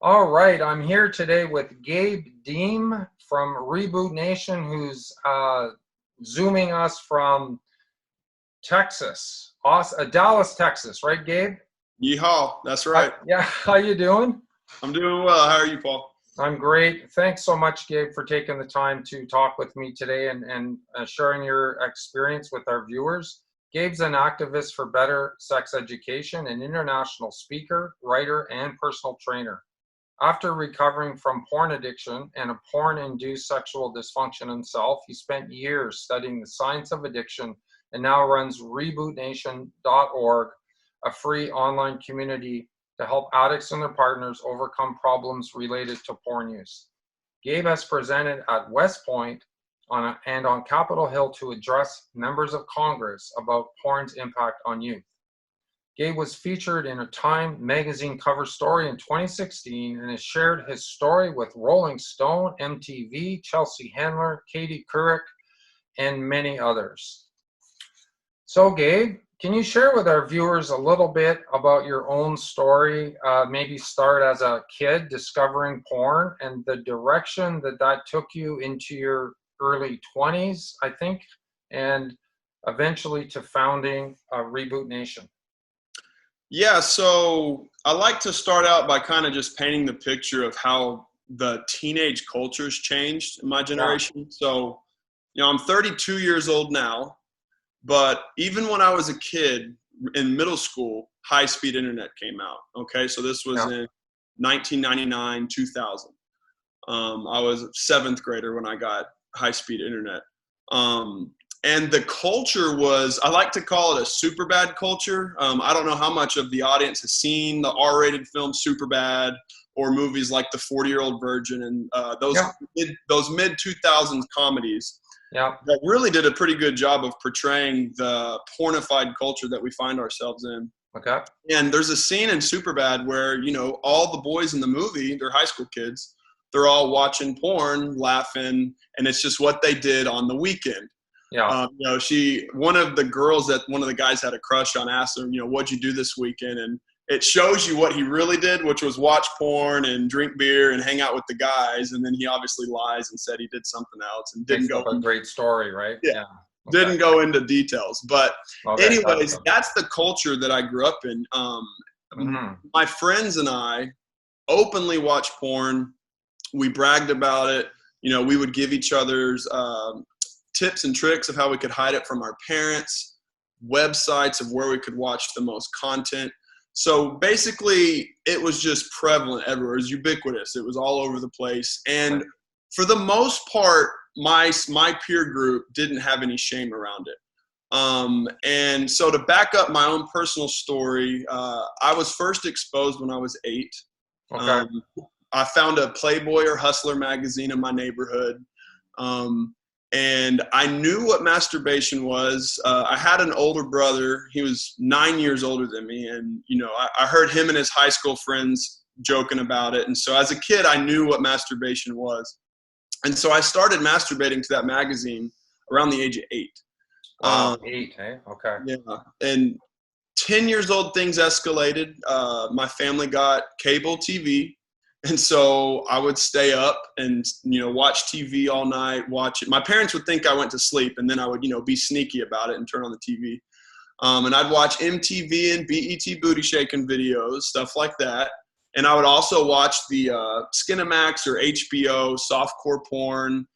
All right, I'm here today with Gabe Deem from Reboot Nation, who's zooming us from Texas, Dallas, Texas, right, Gabe? Yeehaw, that's right. Yeah, how you doing? I'm doing well. How are you, Paul? I'm great. Thanks so much, Gabe, for taking the time to talk with me today and sharing your experience with our viewers. Gabe's an activist for better sex education, an international speaker, writer, and personal trainer. After recovering from porn addiction and a porn-induced sexual dysfunction himself, he spent years studying the science of addiction and now runs rebootnation.org, a free online community to help addicts and their partners overcome problems related to porn use. Gabe has presented at West Point and on Capitol Hill to address members of Congress about porn's impact on youth. Gabe was featured in a Time magazine cover story in 2016 and has shared his story with Rolling Stone, MTV, Chelsea Handler, Katie Couric, and many others. So Gabe, can you share with our viewers a little bit about your own story? Maybe start as a kid discovering porn and the direction that took you into your early 20s, I think, and eventually to founding Reboot Nation. Yeah, so I like to start out by kind of just painting the picture of how the teenage culture's changed in my generation. Yeah. So, I'm 32 years old now, but even when I was a kid in middle school, high-speed internet came out, okay? So this was in 1999, 2000. I was a seventh grader when I got high-speed internet. And the culture was, I like to call it a Superbad culture. I don't know how much of the audience has seen the R-rated film Superbad or movies like The 40-Year-Old Virgin and those mid-2000s comedies that really did a pretty good job of portraying the pornified culture that we find ourselves in. Okay. And there's a scene in Superbad where, all the boys in the movie, they're high school kids, they're all watching porn, laughing, and it's just what they did on the weekend. Yeah. One of the guys had a crush on, asked him, what'd you do this weekend? And it shows you what he really did, which was watch porn and drink beer and hang out with the guys. And then he obviously lies and said he did something else and didn't go. A great story, right? Yeah. Okay. Didn't go into details. But anyways, that's the culture that I grew up in. My friends and I openly watched porn. We bragged about it. We would give each other's tips and tricks of how we could hide it from our parents, websites of where we could watch the most content. So basically, it was just prevalent everywhere. It was ubiquitous. It was all over the place. And for the most part, my peer group didn't have any shame around it. And so to back up my own personal story, I was first exposed when I was 8. Okay. I found a Playboy or Hustler magazine in my neighborhood. And I knew what masturbation was. I had an older brother. He was 9 years older than me. And, I heard him and his high school friends joking about it. And so as a kid, I knew what masturbation was. And so I started masturbating to that magazine around the age of 8. 8, eh? Okay. Yeah. And 10 years old, things escalated. My family got cable TV. And so I would stay up and, watch TV all night, watch it. My parents would think I went to sleep, and then I would, be sneaky about it and turn on the TV. And I'd watch MTV and BET booty shaking videos, stuff like that. And I would also watch the Skinamax or HBO softcore porn,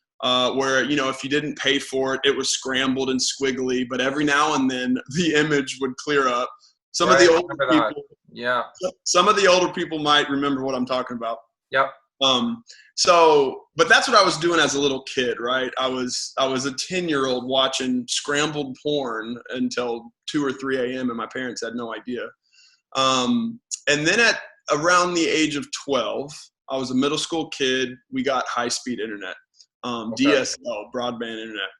where, if you didn't pay for it, it was scrambled and squiggly. But every now and then the image would clear up. Some of the older people. Yeah. Some of the older people might remember what I'm talking about. Yep. But that's what I was doing as a little kid, right? I was a 10-year-old watching scrambled porn until 2 or 3 a.m. and my parents had no idea. And then at around the age of 12, I was a middle school kid. We got high-speed internet, DSL, broadband internet.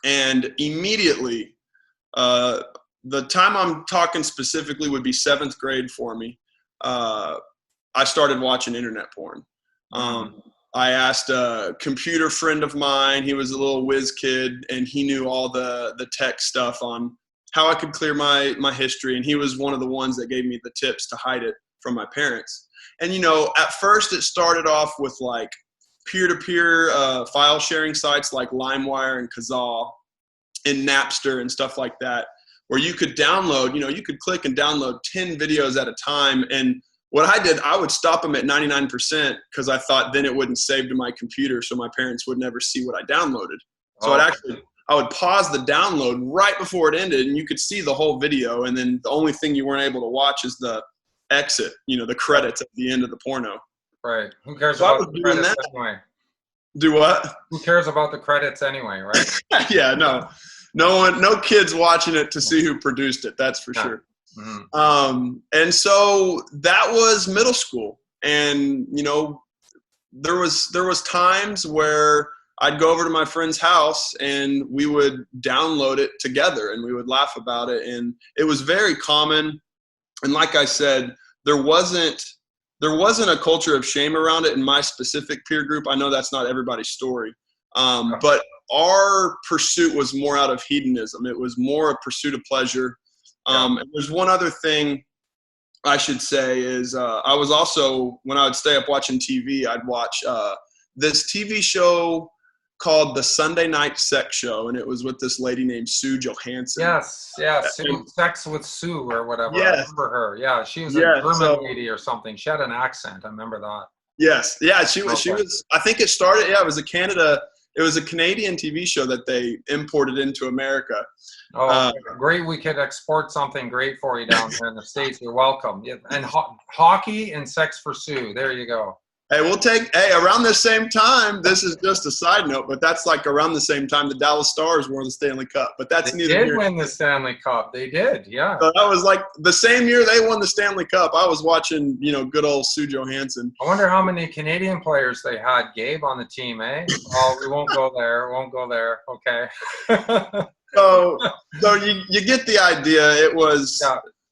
And immediately, the time I'm talking specifically would be 7th grade for me. I started watching internet porn. I asked a computer friend of mine. He was a little whiz kid, and he knew all the tech stuff on how I could clear my history. And he was one of the ones that gave me the tips to hide it from my parents. And, at first it started off with like peer-to-peer file sharing sites like LimeWire and Kazaa and Napster and stuff like that, where you could download, you could click and download 10 videos at a time. And what I did, I would stop them at 99% because I thought then it wouldn't save to my computer so my parents would never see what I downloaded. So I would pause the download right before it ended, and you could see the whole video, and then the only thing you weren't able to watch is the exit, the credits at the end of the porno. Right. Who cares So about the credits anyway? Do what? Who cares about the credits anyway, right? Yeah, no kids watching it to see who produced it. That's for sure. Mm-hmm. And so that was middle school, and there was times where I'd go over to my friend's house and we would download it together and we would laugh about it, and it was very common. And like I said, there wasn't a culture of shame around it in my specific peer group. I know that's not everybody's story. But our pursuit was more out of hedonism. It was more a pursuit of pleasure. And there's one other thing I should say is I was also, when I would stay up watching TV, I'd watch this TV show called The Sunday Night Sex Show, and it was with this lady named Sue Johansson. Yes, Sex with Sue or whatever. Yes. I remember her. Yeah, she was a German lady or something. She had an accent. I remember that. Yes, yeah, she was. I think it started. Yeah, it was a Canadian TV show that they imported into America. Oh, great! We could export something great for you down there in the States. You're welcome. Yeah, and hockey and Sex for Sue. There you go. Hey, around the same time, this is just a side note, but that's like around the same time the Dallas Stars won the Stanley Cup. But that's neither here. They did win the Stanley Cup. They did, yeah. So that was like the same year they won the Stanley Cup. I was watching, good old Sue Johansson. I wonder how many Canadian players they had, Gabe, on the team, eh? Oh, we won't go there. Okay. So you get the idea. It was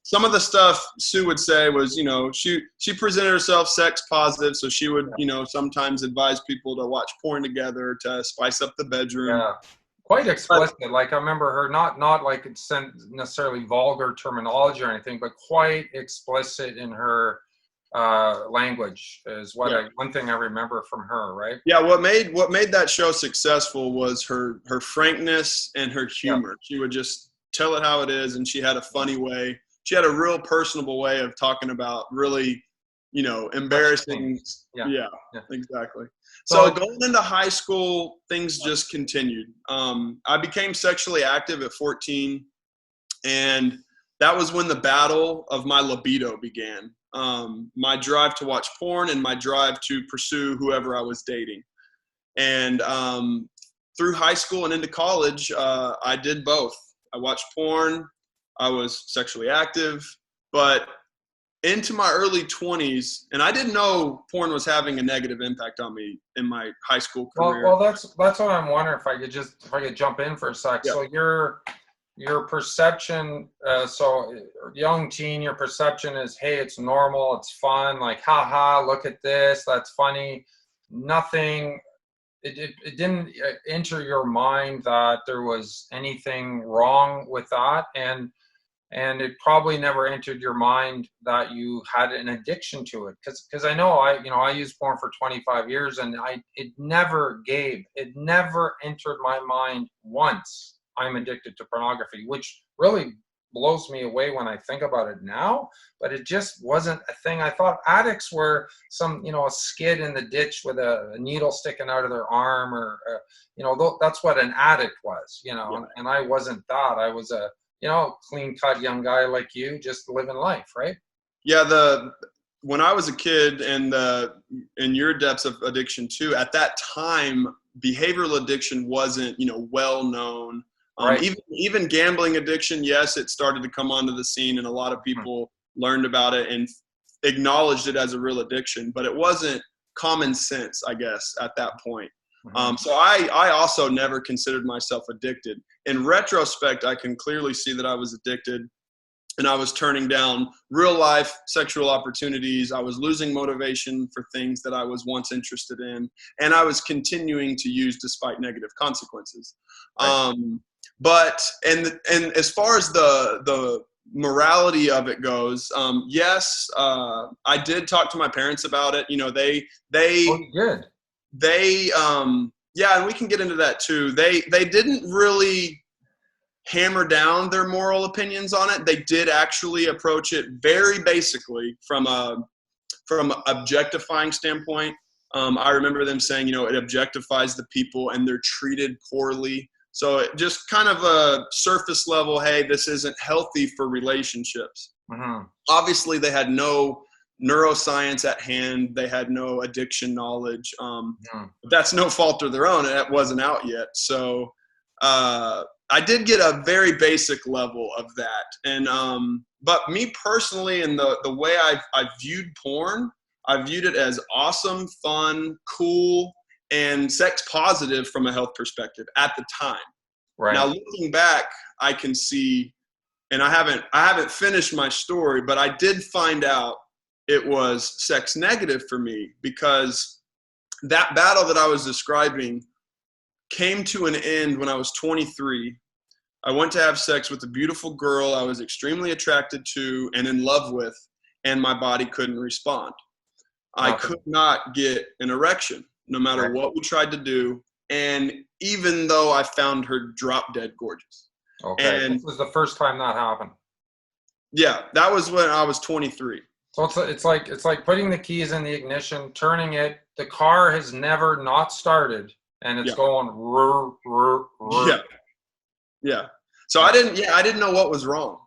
some of the stuff Sue would say was, she presented herself sex positive, so she would, sometimes advise people to watch porn together to spice up the bedroom. Yeah, quite explicit. Like I remember her not like it's necessarily vulgar terminology or anything, but quite explicit in her language is one thing I remember from her, right? Yeah, what made that show successful was her frankness and her humor. She would just tell it how it is, and she had a funny way. She had a real personable way of talking about really, embarrassing. Yeah, exactly. So going into high school, things just continued. I became sexually active at 14, and that was when the battle of my libido began. My drive to watch porn and my drive to pursue whoever I was dating. And through high school and into college, I did both. I watched porn. I was sexually active, but into my early 20s, and I didn't know porn was having a negative impact on me in my high school career. Well, that's what I'm wondering if I could jump in for a sec. Yeah. So your perception, so young teen, your perception is, hey, it's normal, it's fun, like, haha, look at this, that's funny. Nothing. It didn't enter your mind that there was anything wrong with that, and it probably never entered your mind that you had an addiction to it, because I know I used porn for 25 years, and it never entered my mind once I'm addicted to pornography, which really blows me away when I think about it now, but it just wasn't a thing. I thought addicts were some, a skid in the ditch with a needle sticking out of their arm, or, that's what an addict was, and I wasn't that. I was a, clean cut young guy like you, just living life, right? Yeah. When I was a kid, and in your depths of addiction too, at that time, behavioral addiction wasn't, well known. Right. Even gambling addiction, yes, it started to come onto the scene, and a lot of people learned about it and acknowledged it as a real addiction, but it wasn't common sense, I guess, at that point. So I also never considered myself addicted. In retrospect, I can clearly see that I was addicted, and I was turning down real life sexual opportunities. I was losing motivation for things that I was once interested in, and I was continuing to use despite negative consequences. Right. But as far as the morality of it goes, yes, I did talk to my parents about it. You know, Good. yeah, and we can get into that too. They didn't really hammer down their moral opinions on it. They did actually approach it very basically from an objectifying standpoint. I remember them saying, you know, it objectifies the people and they're treated poorly. So it just kind of a surface level, hey, this isn't healthy for relationships. Mm-hmm. Obviously, they had no neuroscience at hand. They had no addiction knowledge. That's no fault of their own. It wasn't out yet. So I did get a very basic level of that. And but me personally, and the way I viewed porn, I viewed it as awesome, fun, cool, and sex positive from a health perspective at the time. Right. Now looking back, I can see, and I haven't finished my story, but I did find out it was sex negative for me, because that battle that I was describing came to an end when I was 23. I went to have sex with a beautiful girl I was extremely attracted to and in love with, and my body couldn't respond. I could not get an erection, no matter what we tried to do. And even though I found her drop dead gorgeous. Okay. And this was the first time that happened. Yeah, that was when I was 23. So it's like putting the keys in the ignition, turning it. The car has never not started, and it's going. Yeah. So I didn't know what was wrong.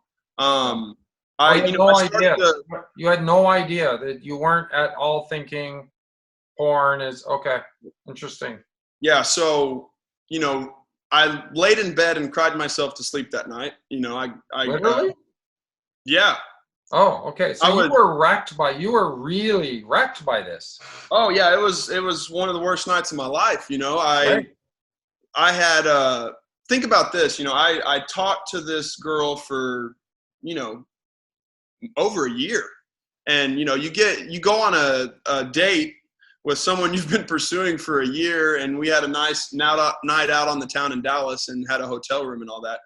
You had no idea that you weren't at all thinking porn is okay. Interesting. Yeah. So, you know, I laid in bed and cried myself to sleep that night. You know, I literally. Yeah. Oh, okay. So you were really wrecked by this. Oh yeah, it was one of the worst nights of my life. You know, I had think about this. You know, I talked to this girl for, you know, over a year, and you know, you go on a date with someone you've been pursuing for a year, and we had a nice night out on the town in Dallas and had a hotel room and all that.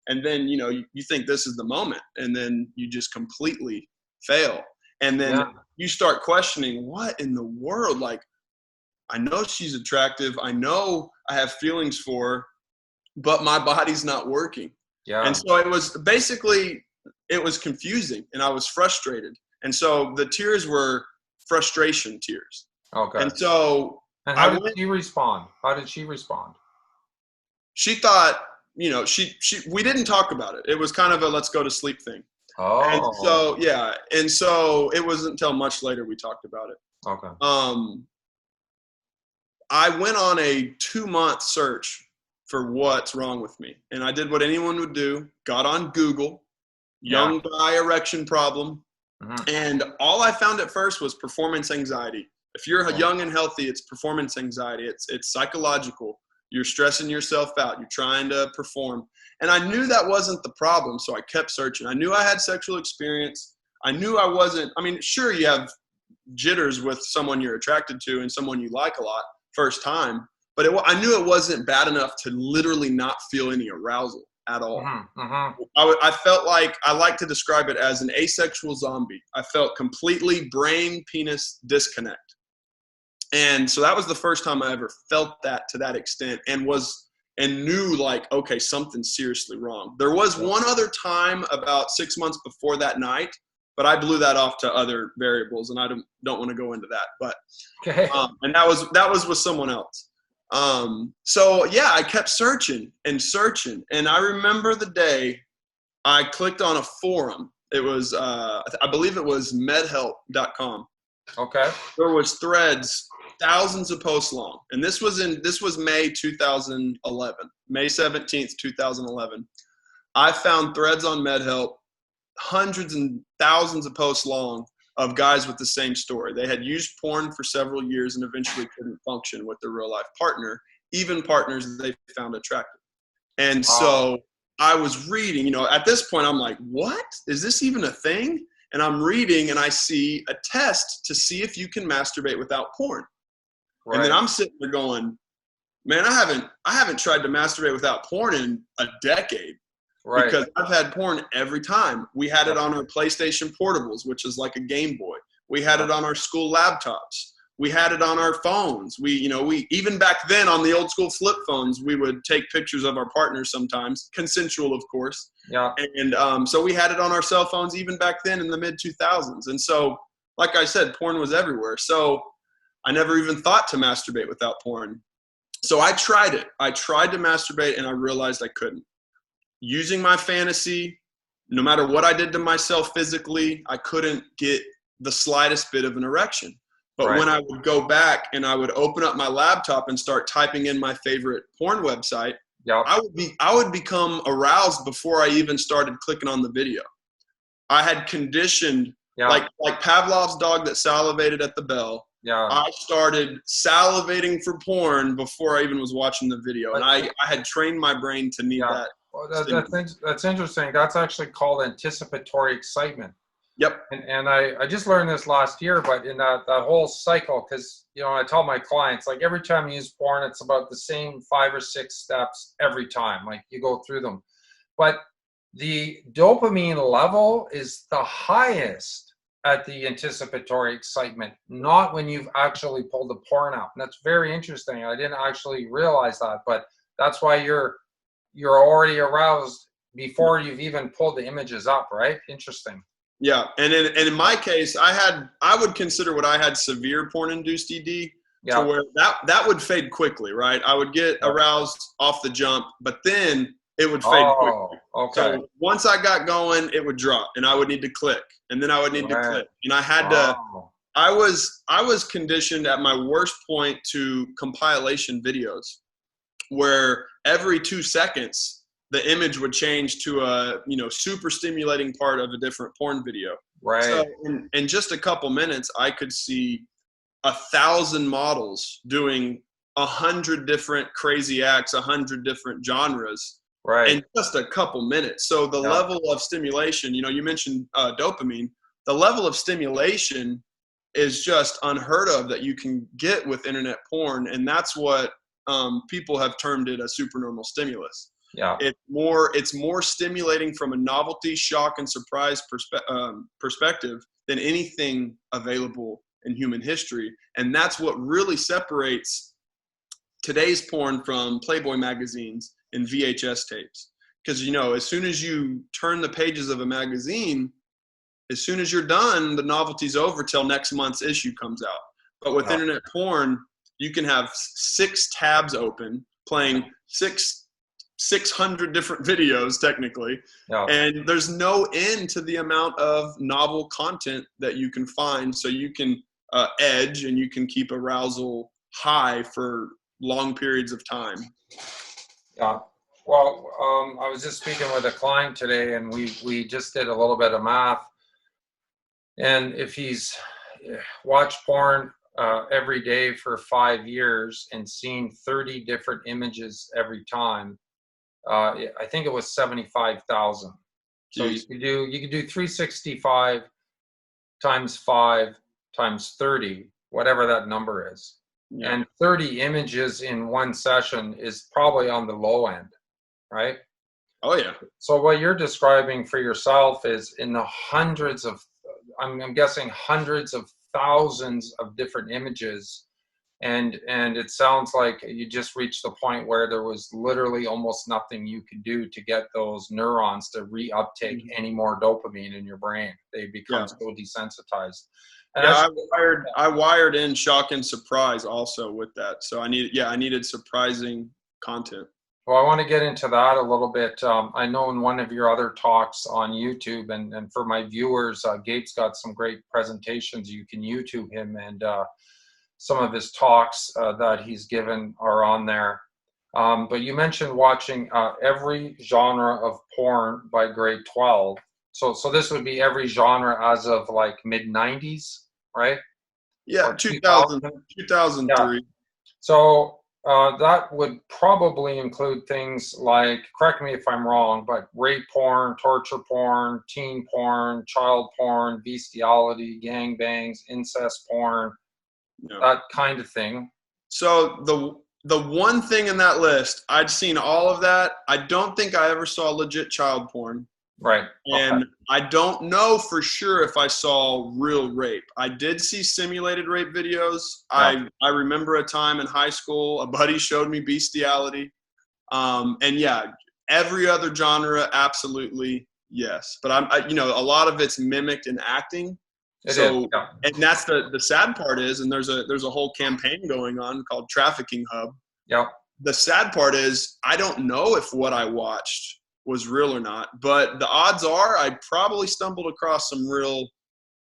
And then, you know, you think this is the moment, and then you just completely fail. And then you start questioning, what in the world? Like, I know she's attractive. I know I have feelings for her, but my body's not working. Yeah. And so it was confusing, and I was frustrated. And so the tears were frustration tears. Okay. And so how did she respond? She thought, you know, we didn't talk about it. It was kind of a let's go to sleep thing. Oh. And so, yeah. And so it wasn't until much later we talked about it. Okay. I went on a 2-month search for what's wrong with me. And I did what anyone would do, got on Google, young guy erection problem. Mm-hmm. And all I found at first was performance anxiety. If you're young and healthy, it's performance anxiety. It's psychological. You're stressing yourself out. You're trying to perform. And I knew that wasn't the problem, so I kept searching. I knew I had sexual experience. I knew I wasn't – I mean, sure, you have jitters with someone you're attracted to and someone you like a lot first time, but I knew it wasn't bad enough to literally not feel any arousal at all. Mm-hmm, mm-hmm. I felt like – I like to describe it as an asexual zombie. I felt completely brain-penis disconnect. And so that was the first time I ever felt that to that extent, and knew like, okay, something's seriously wrong. There was one other time about 6 months before that night, but I blew that off to other variables, and I don't want to go into that. But and that was with someone else. So yeah, I kept searching, and I remember the day I clicked on a forum. It was I believe it was medhelp.com. Okay. There was threads, thousands of posts long. And this was May 2011, May 17th, 2011. I found threads on MedHelp, hundreds and thousands of posts long of guys with the same story. They had used porn for several years and eventually couldn't function with their real life partner, even partners that they found attractive. And so I was reading, you know, at this point I'm like, what? Is this even a thing? And I'm reading and I see a test to see if you can masturbate without porn. Right. And then I'm sitting there going, man, I haven't tried to masturbate without porn in a decade. Right. Because I've had porn every time. We had it on our PlayStation Portables, which is like a Game Boy. We had it on our school laptops. We had it on our phones. We even back then on the old school flip phones, we would take pictures of our partners sometimes, consensual, of course. Yeah. And so we had it on our cell phones even back then in the mid 2000s. And so, like I said, porn was everywhere. So I never even thought to masturbate without porn. So I tried it. I tried to masturbate and I realized I couldn't. Using my fantasy, no matter what I did to myself physically, I couldn't get the slightest bit of an erection. But when I would go back and I would open up my laptop and start typing in my favorite porn website, I would become aroused before I even started clicking on the video. I had conditioned, like Pavlov's dog that salivated at the bell. Yeah. I started salivating for porn before I even was watching the video. And I had trained my brain to need that. Well, that's interesting. That's actually called anticipatory excitement. Yep. And I just learned this last year, but in that whole cycle, because, I tell my clients, like every time you use porn, it's about the same 5 or 6 steps every time. Like you go through them. But the dopamine level is the highest at the anticipatory excitement, not when you've actually pulled the porn out. And that's very interesting. I didn't actually realize that, but that's why you're already aroused before you've even pulled the images up, right? Interesting. Yeah, and in my case, I would consider what I had severe porn-induced ED, to where that would fade quickly, right? I would get aroused off the jump, but then it would fade quickly. Okay. So once I got going, it would drop, and I would need to click, and then I would need to click, and I had to. I was conditioned at my worst point to compilation videos, where every 2 seconds the image would change to a super stimulating part of a different porn video. Right. So in just a couple minutes, I could see 1,000 models doing 100 different crazy acts, 100 different genres. Right. In just a couple minutes. So the level of stimulation, you mentioned dopamine, the level of stimulation is just unheard of that you can get with internet porn. And that's what people have termed it a supernormal stimulus. Yeah. It's more stimulating from a novelty, shock, and surprise perspective than anything available in human history. And that's what really separates today's porn from Playboy magazines and VHS tapes. Because, as soon as you turn the pages of a magazine, as soon as you're done, the novelty's over till next month's issue comes out. But with internet porn, you can have 6 tabs open, playing 600 different videos technically. And there's no end to the amount of novel content that you can find. So you can edge and you can keep arousal high for long periods of time. Yeah. Well, I was just speaking with a client today, and we just did a little bit of math. And if he's watched porn every day for 5 years and seen 30 different images every time, I think it was 75,000. So you could do 365 times 5 times 30, whatever that number is. Yeah. And 30 images in one session is probably on the low end, right? Oh, yeah. So what you're describing for yourself is in the hundreds of, I'm guessing hundreds of thousands of different images. And it sounds like you just reached the point where there was literally almost nothing you could do to get those neurons to reuptake any more dopamine in your brain. They become so desensitized. And I wired in shock and surprise also with that. So I needed surprising content. Well, I want to get into that a little bit. I know in one of your other talks on YouTube, and for my viewers, Gabe's got some great presentations. You can YouTube him, and some of his talks that he's given are on there. But you mentioned watching every genre of porn by grade 12. So this would be every genre as of like mid-90s, right? Yeah, 2003. Yeah. So that would probably include things like, correct me if I'm wrong, but rape porn, torture porn, teen porn, child porn, bestiality, gangbangs, incest porn, that kind of thing. So the one thing in that list, I'd seen all of that. I don't think I ever saw legit child porn. Right. And I don't know for sure if I saw real rape. I did see simulated rape videos. Yeah. I remember a time in high school, a buddy showed me bestiality. And yeah, every other genre, absolutely yes. But a lot of it's mimicked in acting. So, yeah. and that's the sad part is, and there's a whole campaign going on called Trafficking Hub. Yeah. The sad part is I don't know if what I watched was real or not, but the odds are I probably stumbled across some real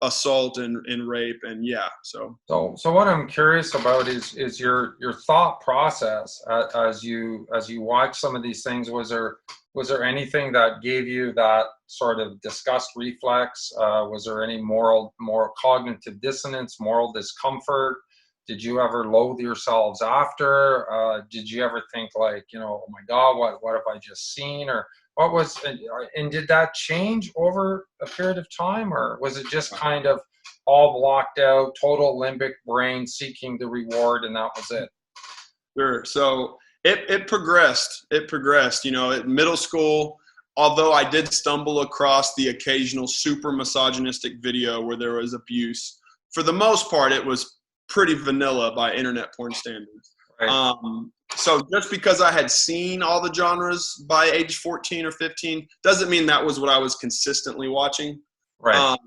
assault and rape, and yeah. So what I'm curious about is your thought process as you watch some of these things. Was there anything that gave you that sort of disgust reflex? Was there any more cognitive dissonance, moral discomfort? Did you ever loathe yourselves after? Did you ever think like, oh my God, what have I just seen? Or what was, and did that change over a period of time? Or was it just kind of all blocked out, total limbic brain seeking the reward, and that was it? Sure. So it progressed. It progressed, at middle school, although I did stumble across the occasional super misogynistic video where there was abuse. For the most part, it was pretty vanilla by internet porn standards. Right. So just because I had seen all the genres by age 14 or 15 doesn't mean that was what I was consistently watching. Right.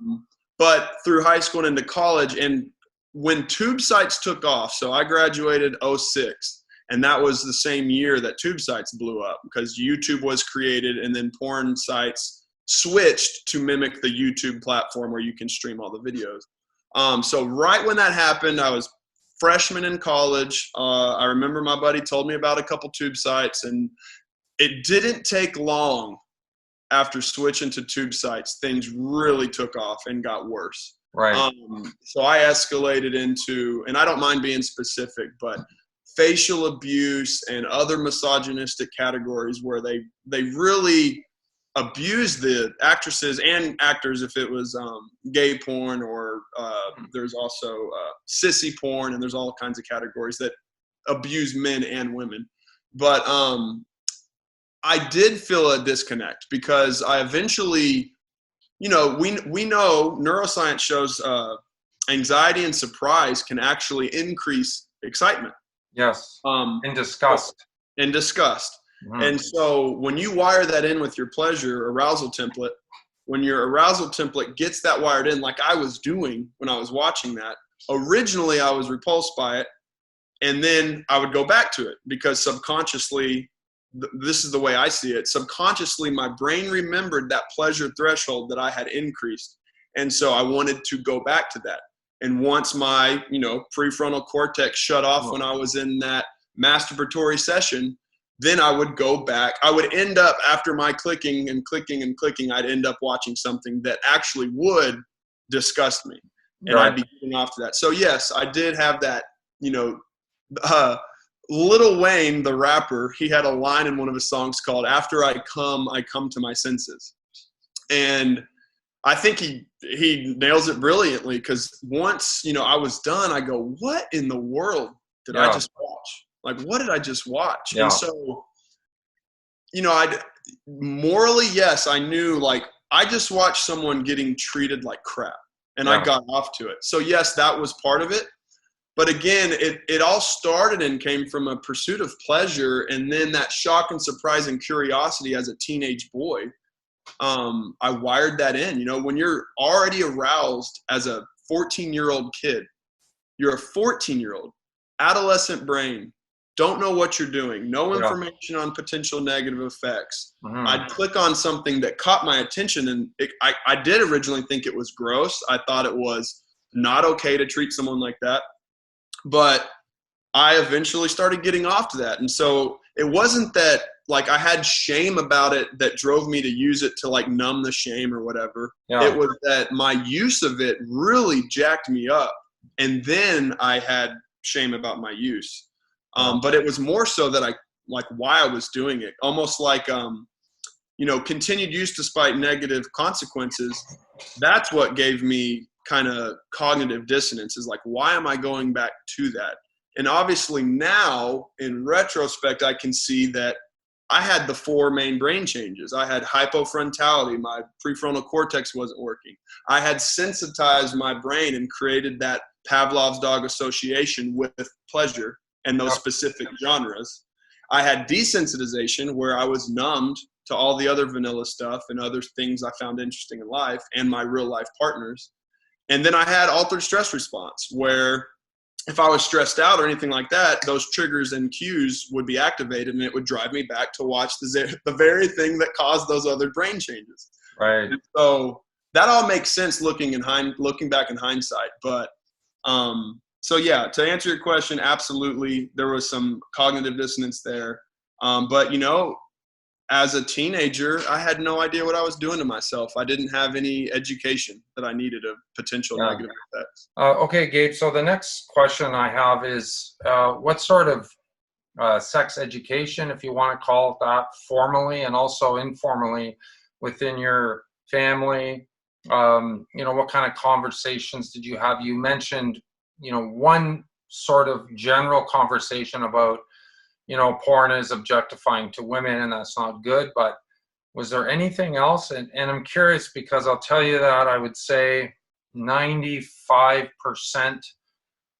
But through high school and into college, and when tube sites took off, so I graduated 2006, and that was the same year that tube sites blew up because YouTube was created and then porn sites switched to mimic the YouTube platform where you can stream all the videos. So right when that happened, I was freshman in college. I remember my buddy told me about a couple tube sites, and it didn't take long after switching to tube sites, things really took off and got worse. Right. So I escalated into, and I don't mind being specific, but facial abuse and other misogynistic categories where they really abuse the actresses and actors. If it was gay porn, or there's also sissy porn, and there's all kinds of categories that abuse men and women. But I did feel a disconnect because I eventually, we know neuroscience shows anxiety and surprise can actually increase excitement. Yes. And disgust. And disgust. Mm-hmm. And so when you wire that in with your pleasure arousal template, when your arousal template gets that wired in, like I was doing when I was watching that, originally I was repulsed by it, and then I would go back to it because subconsciously, this is the way I see it, subconsciously my brain remembered that pleasure threshold that I had increased. And so I wanted to go back to that. And once my, prefrontal cortex shut off when I was in that masturbatory session, then I would go back. I would end up, after my clicking and clicking and clicking, I'd end up watching something that actually would disgust me. And Right. I'd be getting off to that. So yes, I did have that, Lil Wayne, the rapper, he had a line in one of his songs called "After I come to my senses." And I think he nails it brilliantly, because once, I was done, I go, what in the world did I just watch? Like, what did I just watch? Yeah. And so, morally, yes, I knew, like, I just watched someone getting treated like crap, and I got off to it. So yes, that was part of it. But again, it all started and came from a pursuit of pleasure, and then that shock and surprise and curiosity as a teenage boy. I wired that in. When you're already aroused as a 14-year-old kid, you're a 14-year-old, adolescent brain, don't know what you're doing, no information on potential negative effects. Mm-hmm. I'd click on something that caught my attention, and I did originally think it was gross. I thought it was not okay to treat someone like that. But I eventually started getting off to that. And so it wasn't that, like, I had shame about it that drove me to use it to, like, numb the shame or whatever. Yeah. It was that my use of it really jacked me up. And then I had shame about my use. But it was more so that why I was doing it. Almost like, continued use despite negative consequences. That's what gave me kind of cognitive dissonance, is like, why am I going back to that? And obviously now, in retrospect, I can see that I had the 4 main brain changes. I had hypofrontality. My prefrontal cortex wasn't working. I had sensitized my brain and created that Pavlov's dog association with pleasure and those specific genres. I had desensitization, where I was numbed to all the other vanilla stuff and other things I found interesting in life and my real life partners. And then I had altered stress response, where if I was stressed out or anything like that, those triggers and cues would be activated, and it would drive me back to watch the very thing that caused those other brain changes. Right. And so that all makes sense looking back in hindsight. But so yeah, to answer your question, absolutely, there was some cognitive dissonance there. But as a teenager, I had no idea what I was doing to myself. I didn't have any education that I needed of potential negative effects. Okay, Gabe. So the next question I have is, what sort of sex education, if you want to call it that, formally and also informally within your family, what kind of conversations did you have? You mentioned, one sort of general conversation about, porn is objectifying to women and that's not good, but was there anything else? And I'm curious, because I'll tell you that I would say 95%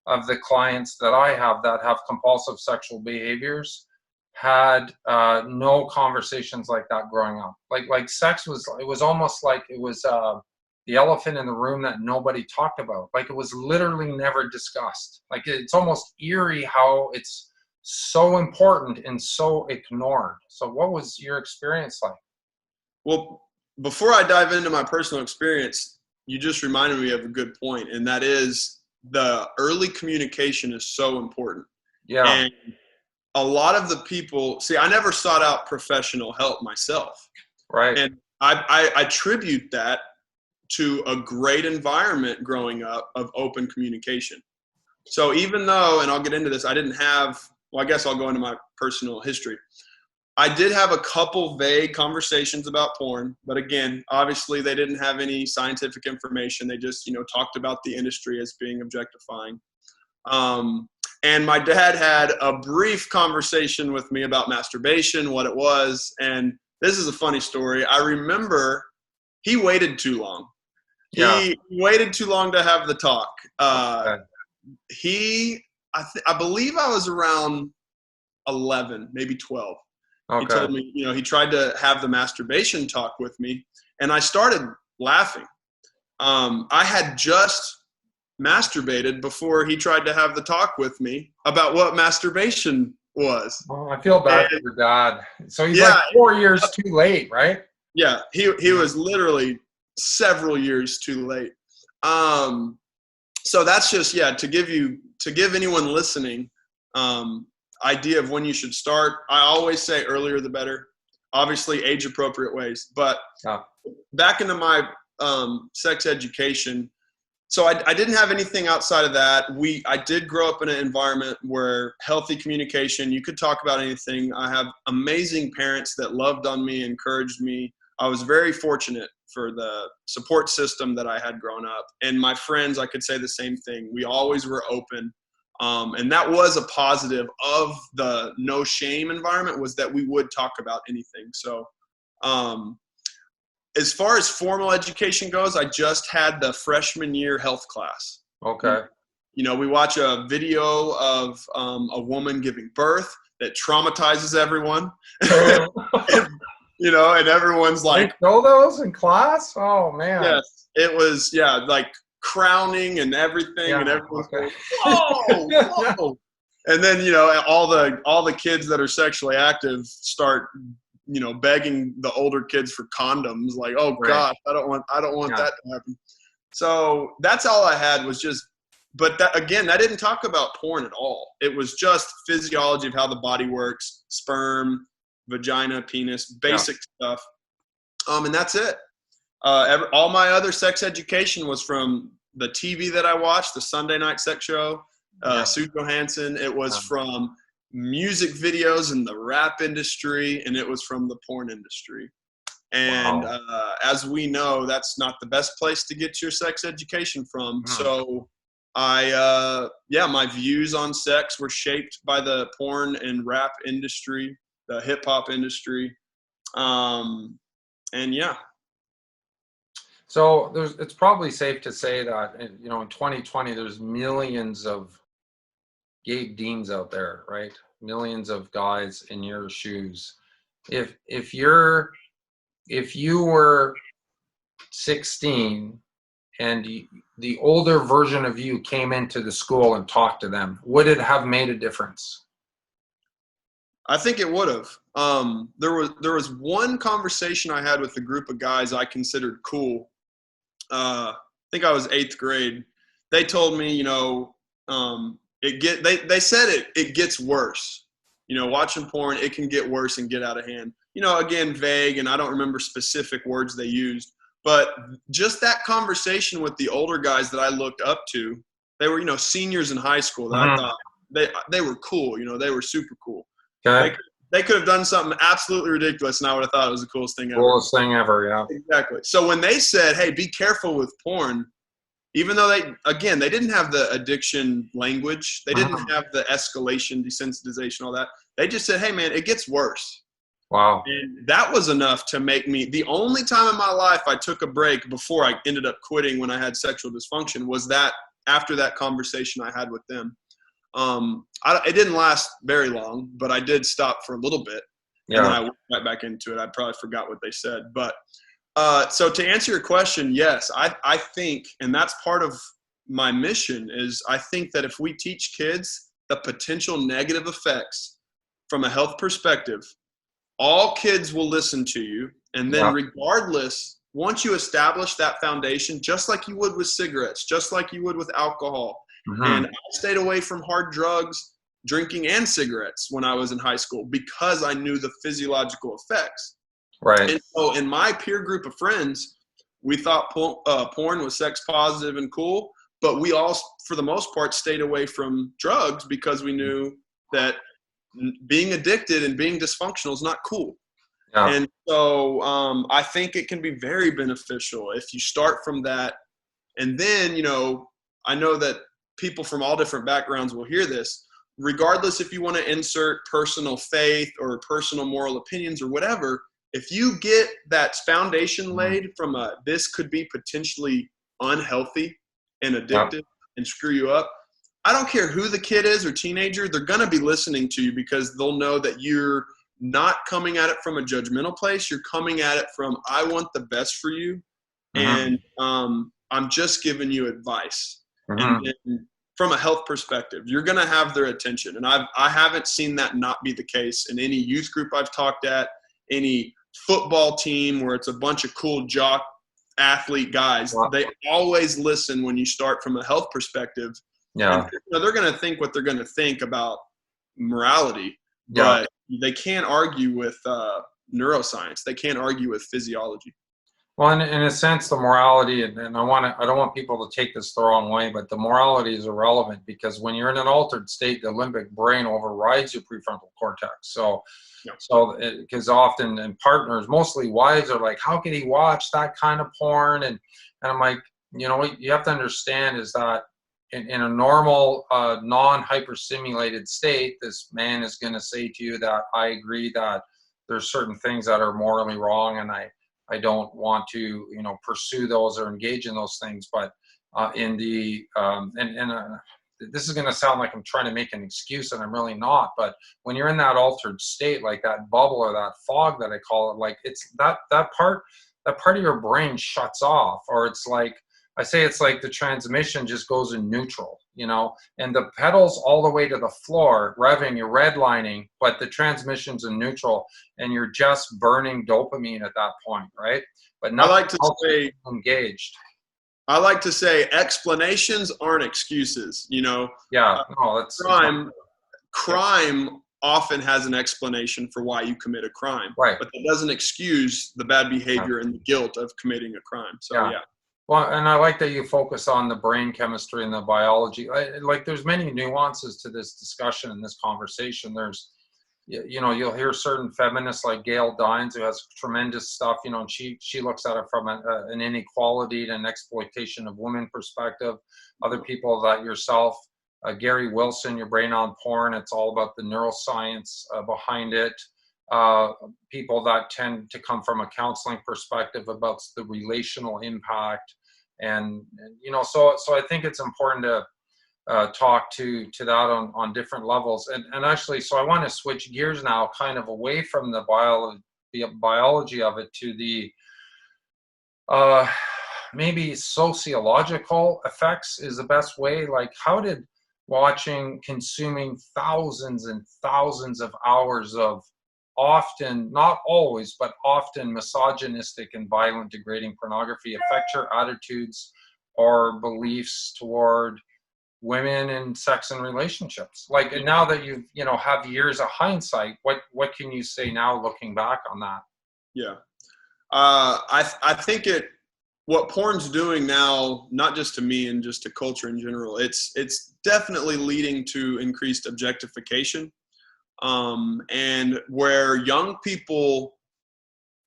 of the clients that I have that have compulsive sexual behaviors had no conversations like that growing up. Like sex was almost like it was the elephant in the room that nobody talked about. Like it was literally never discussed. Like it's almost eerie how it's so important and so ignored. So what was your experience like? Well, before I dive into my personal experience, you just reminded me of a good point, and that is the early communication is so important. Yeah. And a lot of the people, I never sought out professional help myself. Right. And I attribute that to a great environment growing up of open communication. So even though, and I'll get into this, I didn't have, well, I guess I'll go into my personal history. I did have a couple vague conversations about porn, but again, obviously they didn't have any scientific information. They just, talked about the industry as being objectifying. And my dad had a brief conversation with me about masturbation, what it was. And this is a funny story. I remember he waited too long. He waited too long to have the talk. I believe I was around 11, maybe 12. Okay. He told me, he tried to have the masturbation talk with me, and I started laughing. I had just masturbated before he tried to have the talk with me about what masturbation was. Oh, I feel bad for your dad. So he's like 4 years too late, right? Yeah, he was literally several years too late. So that's just, to give anyone listening, idea of when you should start. I always say earlier the better, obviously age appropriate ways, but back into my sex education. So I didn't have anything outside of that. I did grow up in an environment where healthy communication, you could talk about anything. I have amazing parents that loved on me, encouraged me. I was very fortunate for the support system that I had grown up. And my friends, I could say the same thing. We always were open. And that was a positive of the no shame environment, was that we would talk about anything. So as far as formal education goes, I just had the freshman year health class. Okay. We watch a video of a woman giving birth that traumatizes everyone. And everyone's like, they know those in class? Oh man. Yes, it was, like crowning and everything, and everyone's going, whoa. And then, all the kids that are sexually active start, begging the older kids for condoms, like, oh gosh, I don't want that to happen. So that's all I had was just, but that, again, that didn't talk about porn at all. It was just physiology of how the body works, sperm, vagina, penis, basic stuff. And that's it. All my other sex education was from the TV that I watched, the Sunday night sex show, Sue Johansson. It was from music videos in the rap industry, and it was from the porn industry. And as we know, that's not the best place to get your sex education from. So my views on sex were shaped by the porn and rap industry, the hip hop industry. And yeah. So it's probably safe to say that, you know, in 2020, there's millions of Gabe Deems out there, right? Millions of guys in your shoes. If you were 16 and the older version of you came into the school and talked to them, would it have made a difference? I think it would have. There was one conversation I had with a group of guys I considered cool. I think I was 8th grade. They told me, you know, they said it gets worse. You know, watching porn, it can get worse and get out of hand. You know, again, vague, and I don't remember specific words they used. But just that conversation with the older guys that I looked up to, they were, you know, seniors in high school that I thought they were cool. You know, they were super cool. Okay. They could have done something absolutely ridiculous, and I would have thought it was the coolest thing ever. Coolest thing ever, yeah. Exactly. So when they said, hey, be careful with porn, even though they didn't have the addiction language, they didn't have the escalation, desensitization, all that. They just said, hey, man, it gets worse. Wow. And that was enough to make me – the only time in my life I took a break before I ended up quitting when I had sexual dysfunction was that after that conversation I had with them. It didn't last very long, but I did stop for a little bit. Yeah. And then I went right back into it. I probably forgot what they said. But so to answer your question, yes, I think, and that's part of my mission, is I think that if we teach kids the potential negative effects from a health perspective, all kids will listen to you. And then regardless, once you establish that foundation, just like you would with cigarettes, just like you would with alcohol, and I stayed away from hard drugs, drinking, and cigarettes when I was in high school because I knew the physiological effects. Right. And so in my peer group of friends, we thought porn was sex positive and cool, but we all, for the most part, stayed away from drugs because we knew that being addicted and being dysfunctional is not cool. Yeah. And so I think it can be very beneficial if you start from that. And then, you know, I know that people from all different backgrounds will hear this. Regardless if you want to insert personal faith or personal moral opinions or whatever, if you get that foundation laid from this could be potentially unhealthy and addictive and screw you up, I don't care who the kid is or teenager, they're going to be listening to you because they'll know that you're not coming at it from a judgmental place. You're coming at it from, I want the best for you, and I'm just giving you advice. And from a health perspective, you're going to have their attention. And I haven't seen that not be the case in any youth group I've talked at, any football team where it's a bunch of cool jock athlete guys. Wow. They always listen when you start from a health perspective. Yeah. And, you know, they're going to think what they're going to think about morality, but they can't argue with neuroscience. They can't argue with physiology. Well, in a sense, the morality, and I don't want people to take this the wrong way, but the morality is irrelevant because when you're in an altered state, the limbic brain overrides your prefrontal cortex. So because often, and partners, mostly wives, are like, how can he watch that kind of porn? And I'm like, you know, what you have to understand is that in a normal, non-hyperstimulated state, this man is going to say to you that I agree that there's certain things that are morally wrong, and I don't want to, you know, pursue those or engage in those things. But this is going to sound like I'm trying to make an excuse, and I'm really not. But when you're in that altered state, like that bubble or that fog that I call it, like it's that part of your brain shuts off, or it's like, I say it's like the transmission just goes in neutral, you know, and the pedal's all the way to the floor, revving, you're redlining, but the transmission's in neutral, and you're just burning dopamine at that point, right? But I like to say engaged. I like to say explanations aren't excuses, you know. Yeah, no, that's crime often has an explanation for why you commit a crime, right? But that doesn't excuse the bad behavior and the guilt of committing a crime. So yeah. Well, and I like that you focus on the brain chemistry and the biology. Like, there's many nuances to this discussion and this conversation. There's you know, you'll hear certain feminists like Gail Dines, who has tremendous stuff, you know, and she looks at it from an inequality and an exploitation of women perspective. Other people that yourself, Gary Wilson, Your Brain on Porn, it's all about the neuroscience behind it. People that tend to come from a counseling perspective about the relational impact. And you know, so I think it's important to talk to that on different levels. And actually, so I want to switch gears now, kind of away from the biology of it to the maybe sociological effects is the best way. Like, how did consuming thousands and thousands of hours of often, not always, but often misogynistic and violent, degrading pornography affect your attitudes or beliefs toward women and sex and relationships? Like, and now that you've, you know, have years of hindsight, what can you say now looking back on that? Yeah. I think what porn's doing now, not just to me and just to culture in general, it's definitely leading to increased objectification. And where young people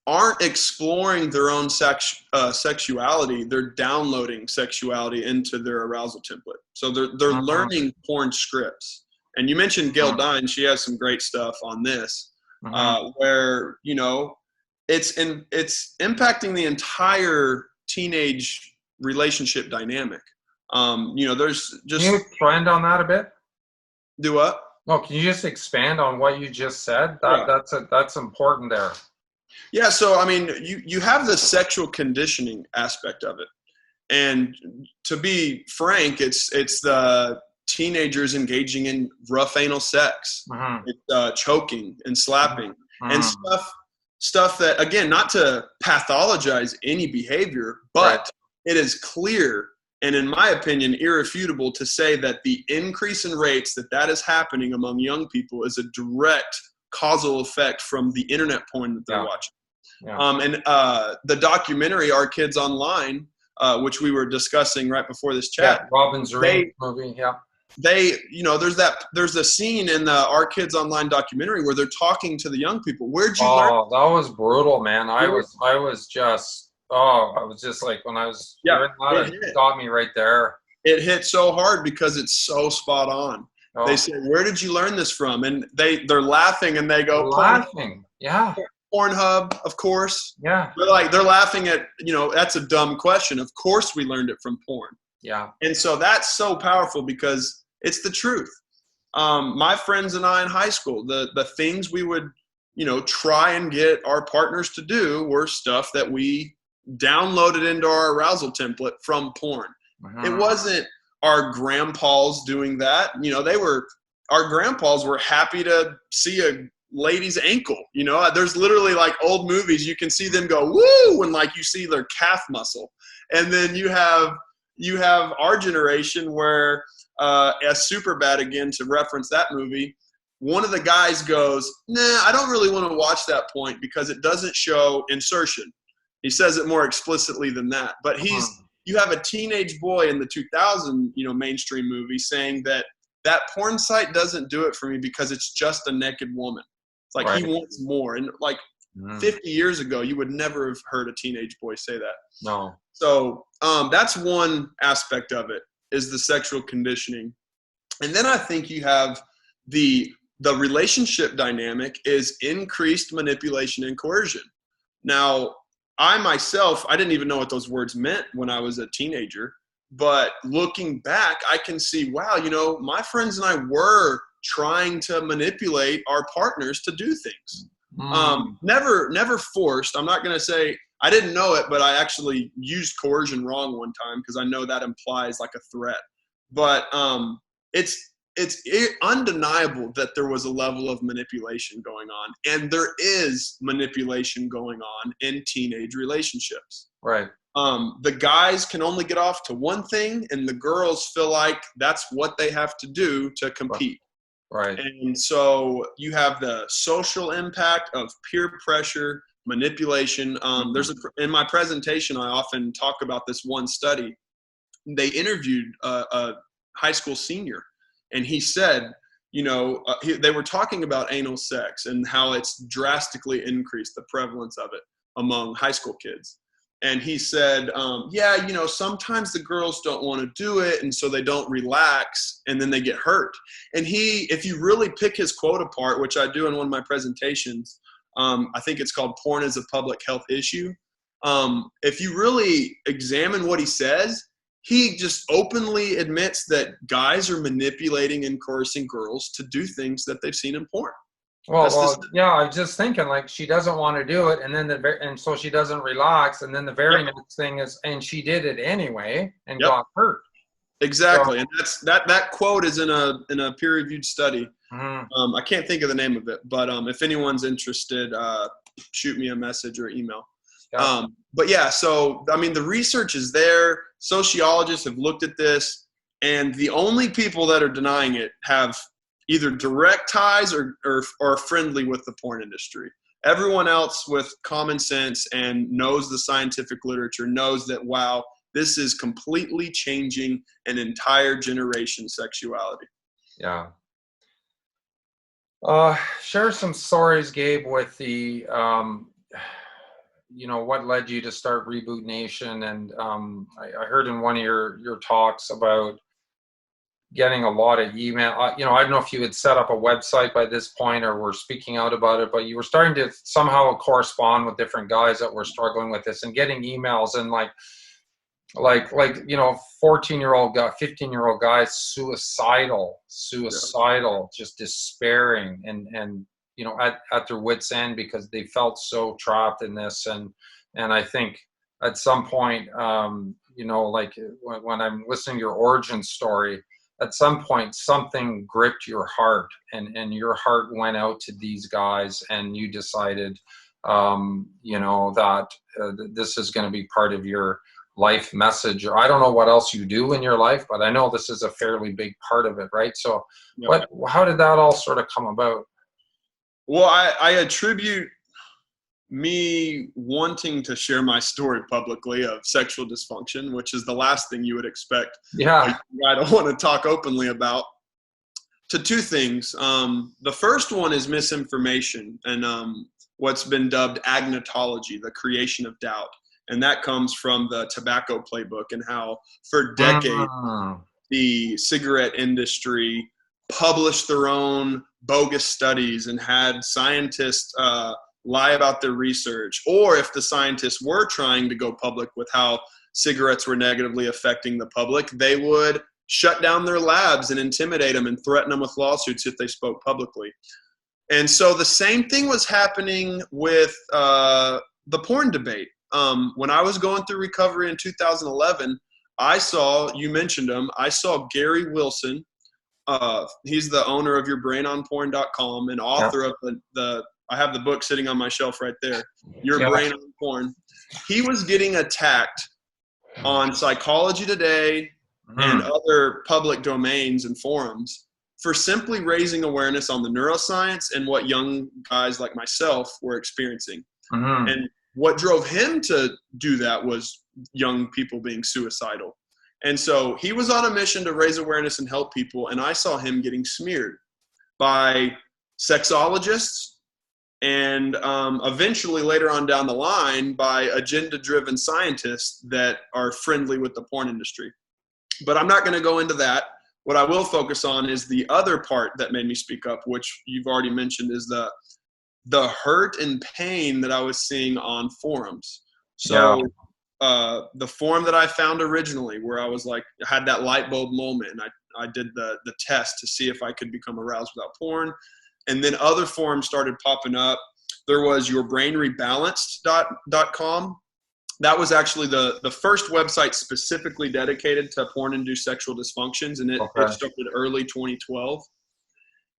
aren't exploring their own sexuality, they're downloading sexuality into their arousal template. So they're learning porn scripts. And you mentioned Gail Dine; she has some great stuff on this, where, you know, it's impacting the entire teenage relationship dynamic. You know, there's just. Can you expand on that a bit? Do what? No, can you just expand on what you just said? That's important there. Yeah, so I mean, you have the sexual conditioning aspect of it, and to be frank, it's the teenagers engaging in rough anal sex, it's choking and slapping, and stuff that, again, not to pathologize any behavior, but it is clear and, in my opinion, irrefutable to say that the increase in rates that is happening among young people is a direct causal effect from the internet porn that they're watching. And the documentary Our Kids Online, which we were discussing right before this chat, Robin Zerine movie, they, you know, there's a scene in the Our Kids Online documentary where they're talking to the young people. Where'd you learn? Oh, that was brutal, man. I was just like, when I was hearing that, it got me right there. It hit so hard because it's so spot on. They say, "Where did you learn this from?" And they're laughing and they go, "Laughing, yeah." Pornhub, of course. Yeah. They're laughing at, you know, that's a dumb question. Of course we learned it from porn. Yeah. And so that's so powerful because it's the truth. My friends and I in high school, the things we would, you know, try and get our partners to do were stuff that we downloaded into our arousal template from porn. It wasn't our grandpas doing that. You know, our grandpas were happy to see a lady's ankle. You know, there's literally, like, old movies, you can see them go woo when, like, you see their calf muscle. And then you have our generation where as Superbad, again, to reference that movie, one of the guys goes, "Nah, I don't really want to watch that point because it doesn't show insertion." He says it more explicitly than that, but you have a teenage boy in the 2000, you know, mainstream movie saying that porn site doesn't do it for me because it's just a naked woman. It's like he wants more. And, like, 50 years ago, you would never have heard a teenage boy say that. No. So that's one aspect of it, is the sexual conditioning. And then I think you have the relationship dynamic is increased manipulation and coercion. Now, I myself, I didn't even know what those words meant when I was a teenager. But looking back, I can see, wow, you know, my friends and I were trying to manipulate our partners to do things. Never forced. I'm not going to say I didn't know it, but I actually used coercion wrong one time because I know that implies like a threat. But it's undeniable that there was a level of manipulation going on, and there is manipulation going on in teenage relationships. Right. The guys can only get off to one thing, and the girls feel like that's what they have to do to compete. Right. And so you have the social impact of peer pressure, manipulation. In my presentation, I often talk about this one study. They interviewed a high school senior, and he said they were talking about anal sex and how it's drastically increased the prevalence of it among high school kids. And he said, sometimes the girls don't want to do it, and so they don't relax, and then they get hurt. And if you really pick his quote apart, which I do in one of my presentations, I think it's called Porn is a Public Health Issue. If you really examine what he says, he just openly admits that guys are manipulating and coercing girls to do things that they've seen in porn. Yeah, I was just thinking, like, she doesn't want to do it, and then and so she doesn't relax, and then the very next thing is, and she did it anyway and got hurt. Exactly, so, and that quote is in a peer-reviewed study. Mm-hmm. I can't think of the name of it, but if anyone's interested, shoot me a message or email. Yeah. But yeah, so I mean, the research is there. Sociologists have looked at this, and the only people that are denying it have either direct ties or are friendly with the porn industry. Everyone else with common sense and knows the scientific literature knows that, wow, this is completely changing an entire generation's sexuality. Yeah. Share some stories, Gabe, with the, what led you to start Reboot Nation. And I heard in one of your talks about getting a lot of email. I don't know if you had set up a website by this point or were speaking out about it, but you were starting to somehow correspond with different guys that were struggling with this and getting emails and like 14-year-old guy, 15-year-old guys, suicidal, just despairing and at their wits' end because they felt so trapped in this. And I think at some point, like when I'm listening to your origin story, at some point something gripped your heart and your heart went out to these guys and you decided, that this is going to be part of your life message. I don't know what else you do in your life, but I know this is a fairly big part of it, right? So how did that all sort of come about? Well, I attribute me wanting to share my story publicly of sexual dysfunction, which is the last thing you would expect. Yeah. I don't want to talk openly about, to two things. The first one is misinformation and what's been dubbed agnotology, the creation of doubt. And that comes from the tobacco playbook and how for decades the cigarette industry published their own bogus studies and had scientists lie about their research, or if the scientists were trying to go public with how cigarettes were negatively affecting the public, they would shut down their labs and intimidate them and threaten them with lawsuits if they spoke publicly. And so the same thing was happening with the porn debate. When I was going through recovery in 2011, you mentioned him, I saw Gary Wilson. He's the owner of yourbrainonporn.com and author of I have the book sitting on my shelf right there, Your Brain on Porn. He was getting attacked on Psychology Today and other public domains and forums for simply raising awareness on the neuroscience and what young guys like myself were experiencing. And what drove him to do that was young people being suicidal. And so he was on a mission to raise awareness and help people, and I saw him getting smeared by sexologists and eventually later on down the line by agenda-driven scientists that are friendly with the porn industry. But I'm not going to go into that. What I will focus on is the other part that made me speak up, which you've already mentioned, is the hurt and pain that I was seeing on forums. So the forum that I found originally where I was like, had that light bulb moment, and I did the test to see if I could become aroused without porn. And then other forums started popping up. There was yourbrainrebalanced.com. That was actually the first website specifically dedicated to porn-induced sexual dysfunctions, and it started early 2012.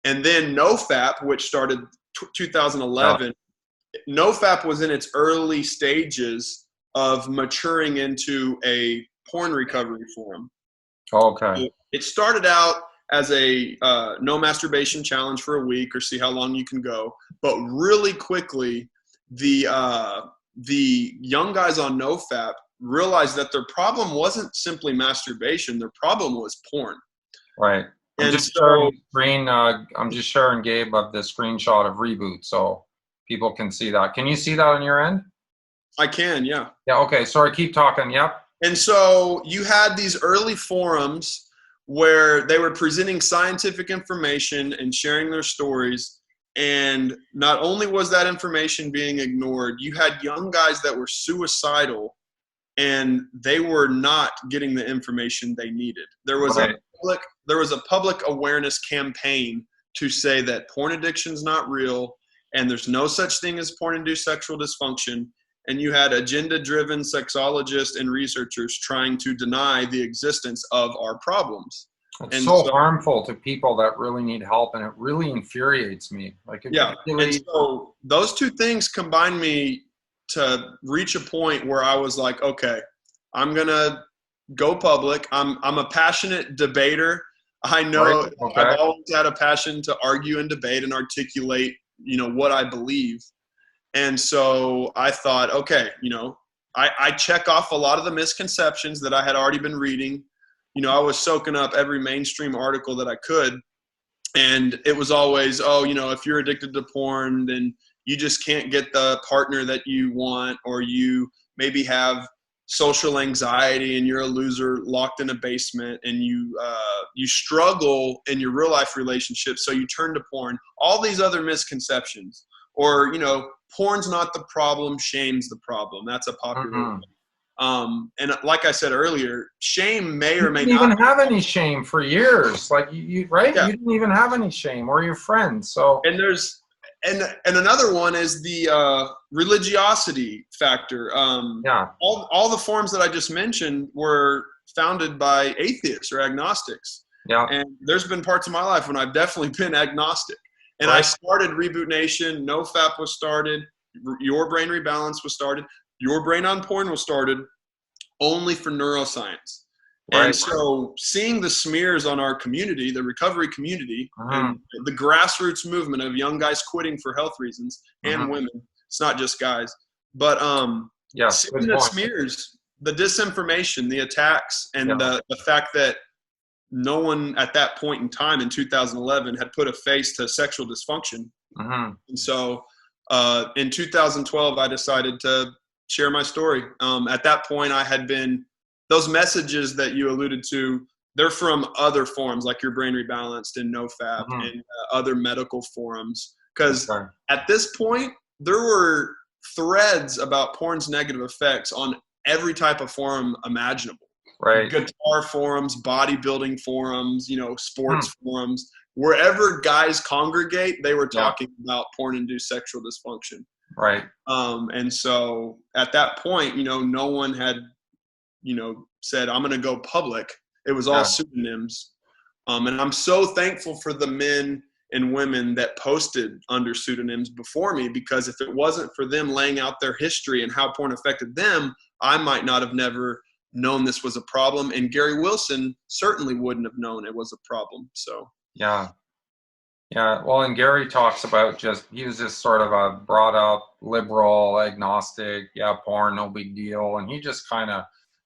And then NoFap, which started 2011, NoFap was in its early stages of maturing into a porn recovery forum. Okay. It started out as a no masturbation challenge for a week or see how long you can go. But really quickly, the young guys on NoFap realized that their problem wasn't simply masturbation. Their problem was porn. Right. I'm And just so, sharing screen. I'm just sharing Gabe of the screenshot of Reboot, so people can see that. Can you see that on your end? I can, yeah. Yeah. Okay. Sorry. Keep talking. Yep. And so you had these early forums where they were presenting scientific information and sharing their stories. And not only was that information being ignored, you had young guys that were suicidal and they were not getting the information they needed. There was Right. a public awareness campaign to say that porn addiction is not real and there's no such thing as porn-induced sexual dysfunction. And you had agenda-driven sexologists and researchers trying to deny the existence of our problems. It's And so so, harmful to people that really need help, and it really infuriates me. Like it yeah. really. And so those two things combined me to reach a point where I was like, okay, I'm going to go public. I'm a passionate debater. I know Right. Okay. I've always had a passion to argue and debate and articulate, what I believe. And so I thought, okay, I check off a lot of the misconceptions that I had already been reading. I was soaking up every mainstream article that I could. And it was always, if you're addicted to porn, then you just can't get the partner that you want, or you maybe have social anxiety and you're a loser locked in a basement, and you struggle in your real life relationships, so you turn to porn. All these other misconceptions. Or, porn's not the problem, shame's the problem. That's a popular one. And like I said earlier, shame may or may You didn't not even have any shame for years. Like you right? yeah. You didn't even have any shame, or your friends. So. And there's and another one is the religiosity factor. Yeah. All the forms that I just mentioned were founded by atheists or agnostics. Yeah. And there's been parts of my life when I've definitely been agnostic. And Right. I started Reboot Nation. NoFap was started. Your Brain Rebalance was started. Your Brain on Porn was started only for neuroscience. Right. And so seeing the smears on our community, the recovery community, and the grassroots movement of young guys quitting for health reasons, and women, it's not just guys, but Yes, seeing the smears, the disinformation, the attacks, and the fact that no one at that point in time in 2011 had put a face to sexual dysfunction. And so in 2012, I decided to share my story. At that point, I had been, those messages that you alluded to, they're from other forums like Your Brain Rebalanced and NoFap and other medical forums. Because at this point, there were threads about porn's negative effects on every type of forum imaginable. Right. Guitar forums, bodybuilding forums, sports forums. Wherever guys congregate, they were talking about porn-induced sexual dysfunction. Right. And so at that point, no one had, said, I'm going to go public. It was all pseudonyms. And I'm so thankful for the men and women that posted under pseudonyms before me, because if it wasn't for them laying out their history and how porn affected them, I might not have never known this was a problem. And Gary Wilson certainly wouldn't have known it was a problem. So, yeah. Well, and Gary talks about he was just sort of a brought up liberal, agnostic, porn, no big deal. And he just kind of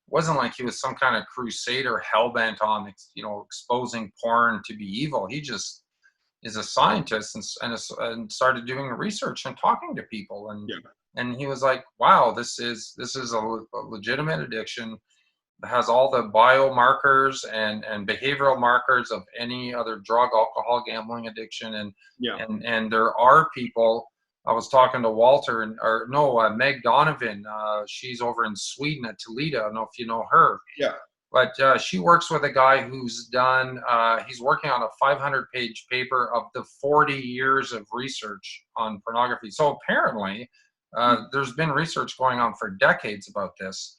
wasn't like he was some kind of crusader hell-bent on, exposing porn to be evil. He just is a scientist and started doing research and talking to people. And he was like, wow, this is a legitimate addiction. It has all the biomarkers and behavioral markers of any other drug, alcohol, gambling addiction. And there are people. I was talking to Walter Meg Donovan. She's over in Sweden at Toledo. I don't know if you know her. Yeah. But she works with a guy who's done, he's working on a 500-page paper of the 40 years of research on pornography. So apparently there's been research going on for decades about this.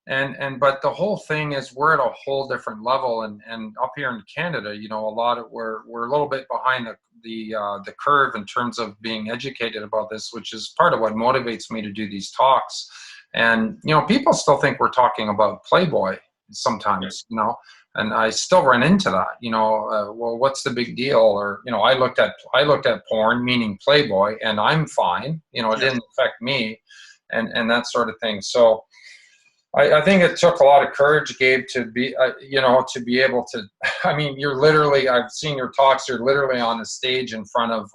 But the whole thing is we're at a whole different level. And up here in Canada, we're a little bit behind the curve in terms of being educated about this, which is part of what motivates me to do these talks. And, people still think we're talking about Playboy sometimes, and I still run into that, well, what's the big deal? Or, I looked at porn, meaning Playboy, and I'm fine, it didn't affect me and that sort of thing. So I think it took a lot of courage, Gabe, to be, to be able to, I mean, you're literally, I've seen your talks, you're literally on a stage in front of,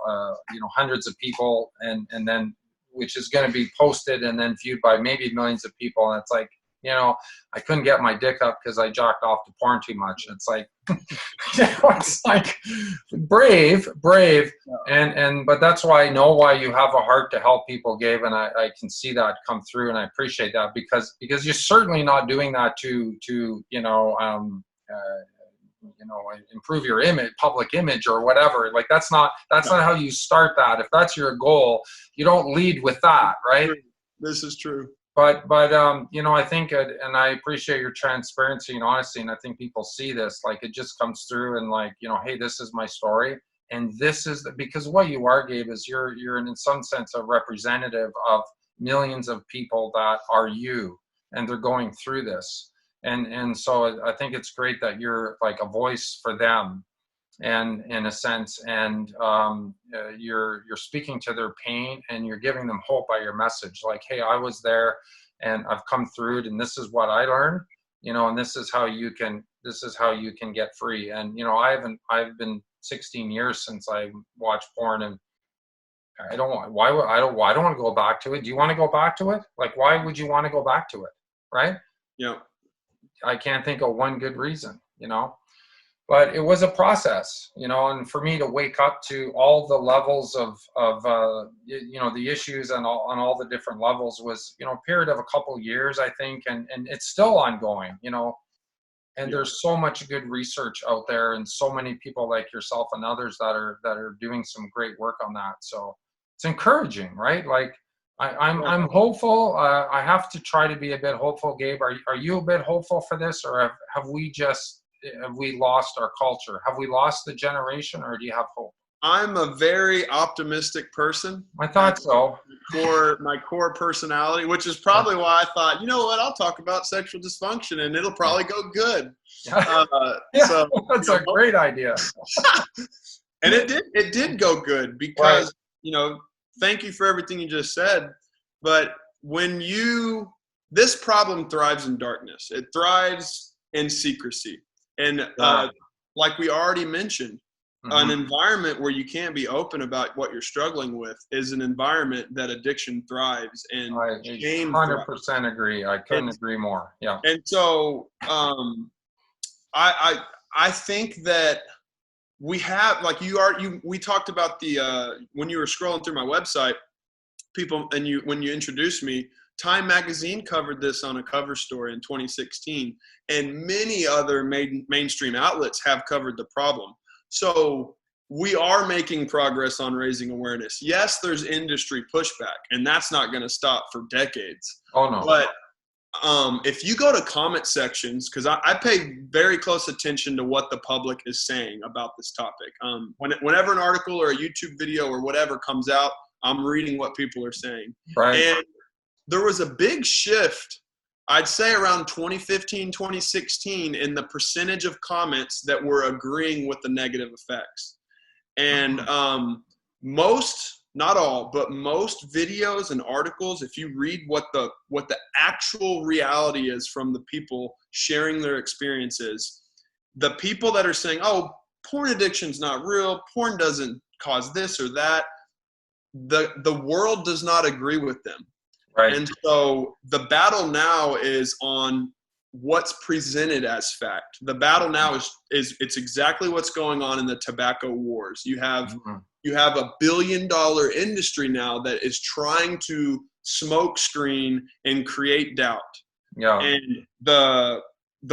hundreds of people and then, which is going to be posted and then viewed by maybe millions of people. And it's like, I couldn't get my dick up because I jacked off to porn too much. It's like, it's like brave. But that's why I know why you have a heart to help people, Gabe. And I can see that come through, and I appreciate that because you're certainly not doing that to improve your image, public image or whatever. Like that's not how you start that. If that's your goal, you don't lead with that, right? This is true. But I think, and I appreciate your transparency and honesty, and I think people see this, like it just comes through and like, hey, this is my story. And this is because what you are, Gabe, is you're in some sense a representative of millions of people that are you, and they're going through this. And so I think it's great that you're like a voice for them, and in a sense, and you're speaking to their pain and you're giving them hope by your message. Like, hey, I was there and I've come through it, and this is what I learned, and this is how you can get free. And I've been 16 years since I watched porn, and I don't want to go back to it. Do you want to go back to it? Like, why would you want to go back to it? Right? Yeah. I can't think of one good reason, but it was a process, and for me to wake up to all the levels of the issues and on all the different levels was, a period of a couple years, I think, and it's still ongoing, and there's so much good research out there and so many people like yourself and others that are doing some great work on that. So it's encouraging, right? Like, I'm hopeful. I have to try to be a bit hopeful, Gabe. Are you a bit hopeful for this, or have we lost our culture? Have we lost the generation, or do you have hope? I'm a very optimistic person. I thought so. For my core personality, which is probably why I thought, I'll talk about sexual dysfunction and it'll probably go good. So that's a great idea. And it did go good because, thank you for everything you just said. But this problem thrives in darkness. It thrives in secrecy. And like we already mentioned, an environment where you can't be open about what you're struggling with is an environment that addiction thrives and shame 100% agree. I couldn't agree more. Yeah. And so I think that we have, like we talked about when you were scrolling through my website, people, and when you introduced me, Time Magazine covered this on a cover story in 2016, and many other mainstream outlets have covered the problem. So we are making progress on raising awareness. Yes, there's industry pushback, and that's not going to stop for decades. Oh, no. But if you go to comment sections, because I pay very close attention to what the public is saying about this topic. Whenever an article or a YouTube video or whatever comes out, I'm reading what people are saying. Right. And there was a big shift, I'd say around 2015, 2016, in the percentage of comments that were agreeing with the negative effects. And most, not all, but most videos and articles, if you read what the actual reality is from the people sharing their experiences, the people that are saying, oh, porn addiction's not real, porn doesn't cause this or that, the world does not agree with them. Right. And so the battle now is on what's presented as fact. The battle now is it's exactly what's going on in the tobacco wars. You have a $1 billion industry now that is trying to smoke screen and create doubt. Yeah. And the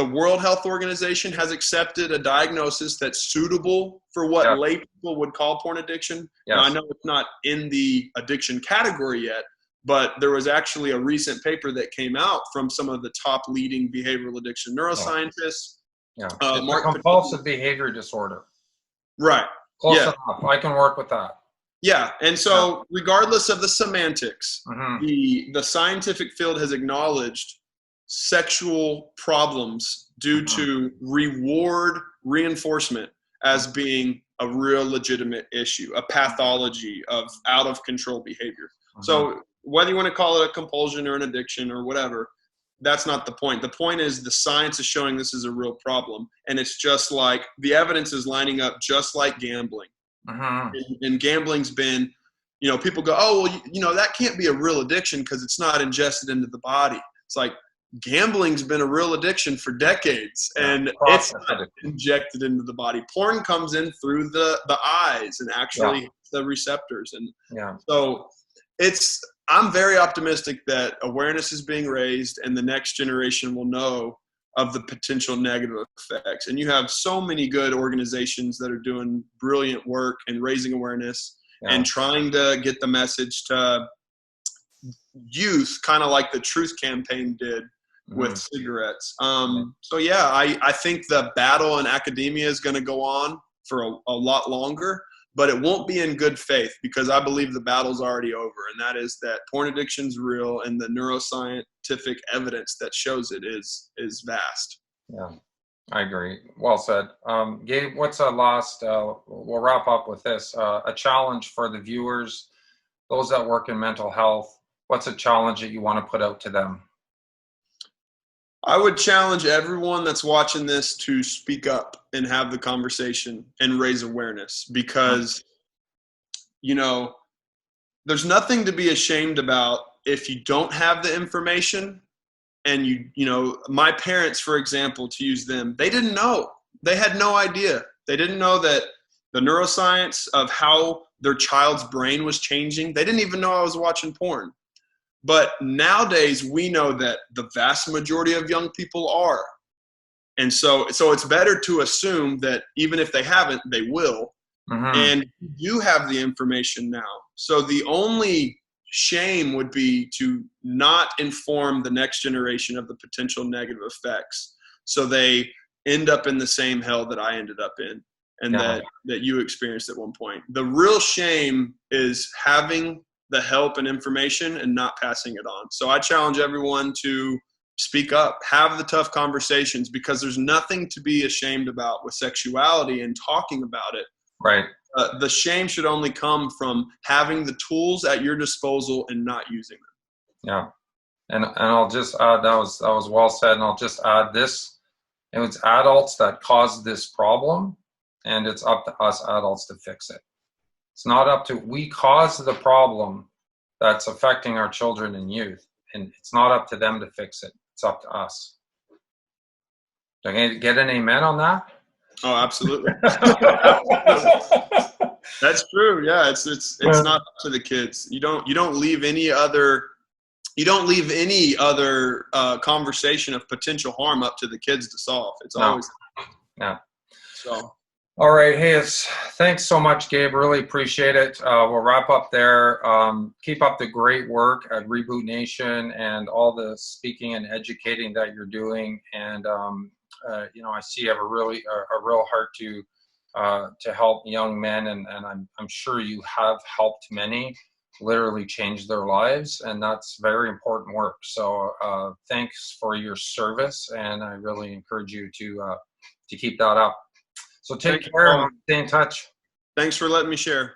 World Health Organization has accepted a diagnosis that's suitable for what lay people would call porn addiction. Yes. Now, I know it's not in the addiction category yet, but there was actually a recent paper that came out from some of the top leading behavioral addiction neuroscientists. Yeah. It's a compulsive behavior disorder. Right. Close enough. I can work with that. Yeah. And so regardless of the semantics, the scientific field has acknowledged sexual problems due to reward reinforcement as being a real legitimate issue, a pathology of out of control behavior. So whether you want to call it a compulsion or an addiction or whatever, that's not the point. The point is the science is showing this is a real problem. And it's just like the evidence is lining up just like gambling. And gambling's been, you know, people go, oh, well, you know, that can't be a real addiction because it's not ingested into the body. It's like gambling's been a real addiction for decades, and it's not injected into the body. Porn comes in through the eyes and actually the receptors. And so I'm very optimistic that awareness is being raised and the next generation will know of the potential negative effects. And you have so many good organizations that are doing brilliant work and raising awareness and trying to get the message to youth, kind of like the Truth Campaign did with cigarettes. So yeah, I think the battle in academia is going to go on for a lot longer, but it won't be in good faith because I believe the battle's already over, and that is that porn addiction's real and the neuroscientific evidence that shows it is vast. Yeah, I agree. Well said. Gabe, what's a last, we'll wrap up with this, a challenge for the viewers, those that work in mental health. What's a challenge that you want to put out to them? I would challenge everyone that's watching this to speak up and have the conversation and raise awareness because, you know, there's nothing to be ashamed about if you don't have the information. And you know, my parents, for example, to use them, they didn't know. They had no idea. They didn't know that the neuroscience of how their child's brain was changing. They didn't even know I was watching porn. But nowadays, we know that the vast majority of young people are. And so it's better to assume that even if they haven't, they will. And you have the information now. So the only shame would be to not inform the next generation of the potential negative effects. So they end up in the same hell that I ended up in and that you experienced at one point. The real shame is having the help and information and not passing it on. So I challenge everyone to speak up, have the tough conversations, because there's nothing to be ashamed about with sexuality and talking about it. Right. The shame should only come from having the tools at your disposal and not using them. Yeah. And I'll just add, that was well said. And I'll just add this, it was adults that caused this problem, and it's up to us adults to fix it. It's not up to, we caused the problem that's affecting our children and youth, and it's not up to them to fix it. It's up to us. Do I get an amen on that? Oh, absolutely. That's true. Yeah, it's not up to the kids. You don't leave any other conversation of potential harm up to the kids to solve. It's always so. All right. Hey, thanks so much, Gabe. Really appreciate it. We'll wrap up there. Keep up the great work at Reboot Nation and all the speaking and educating that you're doing. And you know, I see you have a real heart to help young men, and I'm sure you have helped many literally change their lives, and that's very important work. So thanks for your service, and I really encourage you to keep that up. So take care and stay in touch. Thanks for letting me share.